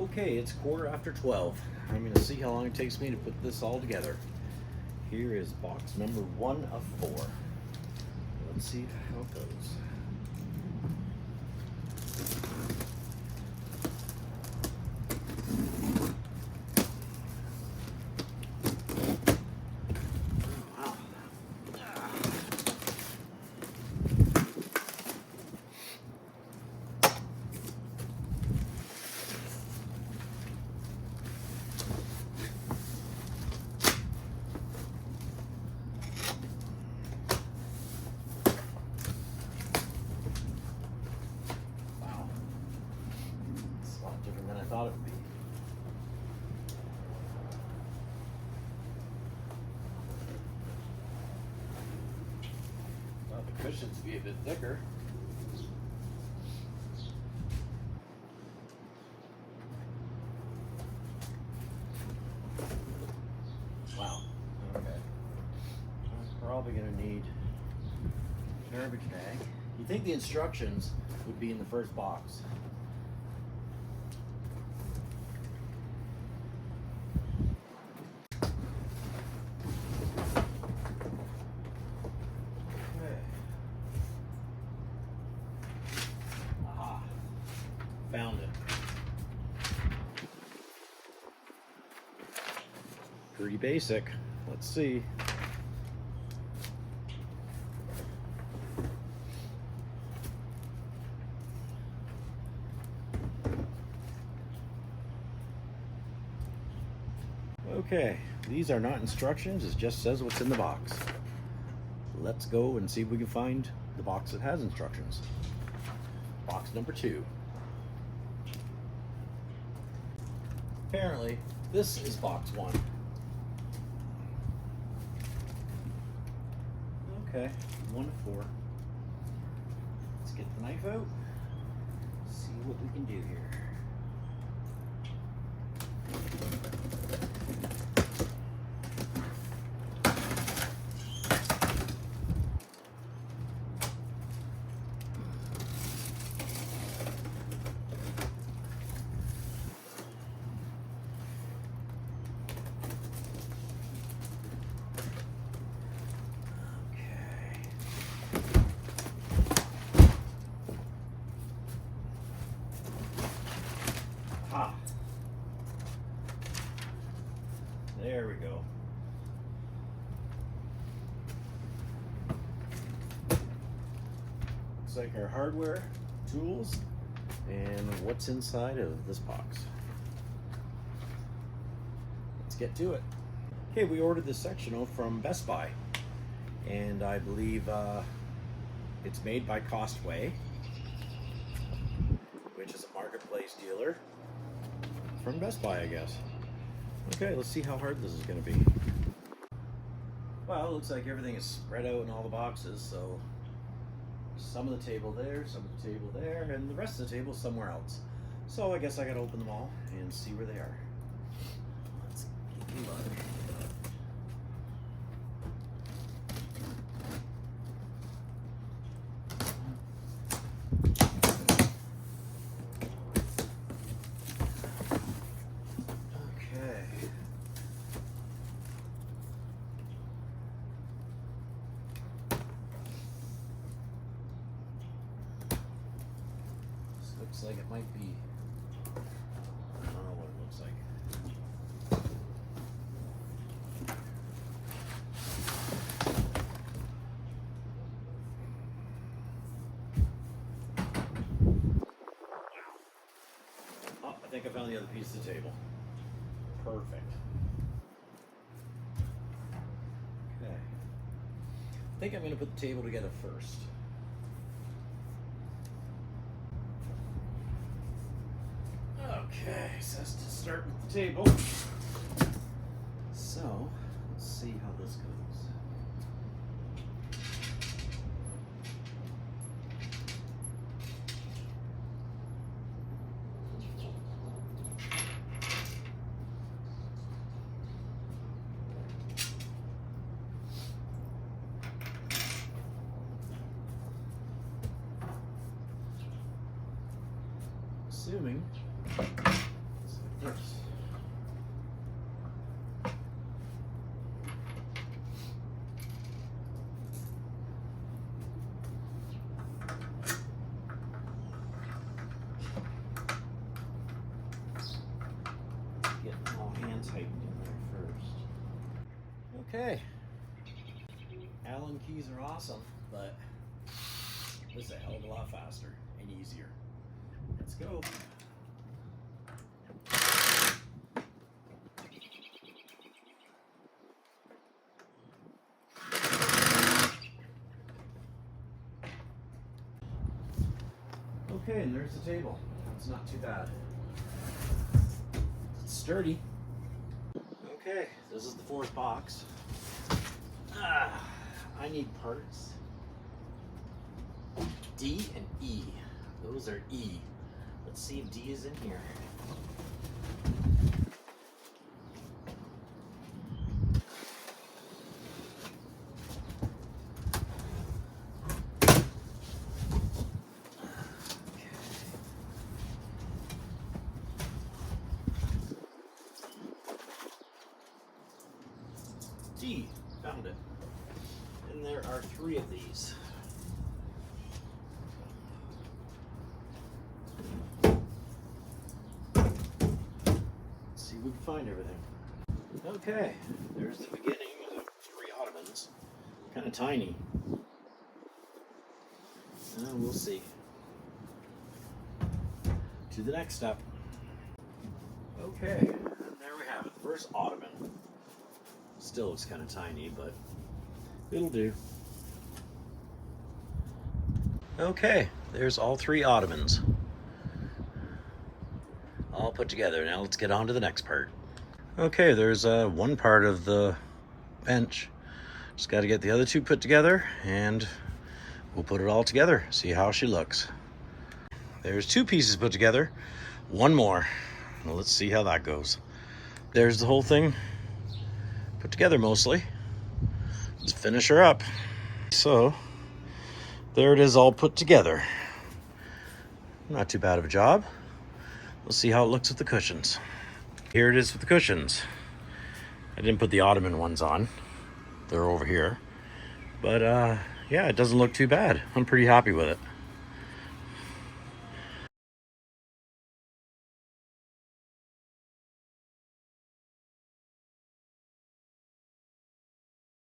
Okay, it's 12:15. I'm going to see how long it takes me to put this all together. Here is box number 1 of 4. Let's see how it goes. Different than I thought it would be. Thought the cushions would be a bit thicker. Wow. Okay. I'm probably going to need a garbage bag. You'd think the instructions would be in the first box. Found it. Pretty basic. Let's see. Okay, these are not instructions, it just says what's in the box. Let's go and see if we can find the box that has instructions. Box number 2. Apparently, this is box 1. Okay, 1 of 4. Let's get the knife out. See what we can do here. There we go. Looks like our hardware, tools, and what's inside of this box. Let's get to it. Okay, we ordered this sectional from Best Buy, and I believe it's made by Costway, which is a marketplace dealer from Best Buy, I guess. Okay, let's see how hard this is going to be. Well, it looks like everything is spread out in all the boxes, so some of the table there, some of the table there, and the rest of the table somewhere else. So I guess I gotta open them all and see where they are. Let's take a look. Looks like it might be, I don't know what it looks like. Oh, I think I found the other piece of the table. Perfect. Okay. I think I'm going to put the table together first. Okay, says to start with the table. So, let's see how this goes. Assuming Yes. Getting all hands tightened in there first. Okay. Allen keys are awesome, but this is a hell of a lot faster and easier. Let's go. Okay, and there's the table. It's not too bad. It's sturdy. Okay, this is the fourth box. I need parts D and E. Those are E. Let's see if D is in here. D, found it. And there are 3 of these. Let's see if we can find everything. Okay, there's the beginning of 3 ottomans. Kind of tiny. We'll see. To the next step. Okay, and there we have it. First ottoman. Still looks kind of tiny, but it'll do. Okay, there's all 3 ottomans. All put together. Now let's get on to the next part. Okay, there's one part of the bench. Just got to get the other 2 put together, and we'll put it all together, see how she looks. There's 2 pieces put together, 1 more. Well, let's see how that goes. There's the whole thing put together mostly. Let's finish her up. So there it is, all put together. Not too bad of a job. We'll see how it looks with the cushions. Here it is with the cushions. I didn't put the ottoman ones on. They're over here. But yeah, it doesn't look too bad. I'm pretty happy with it.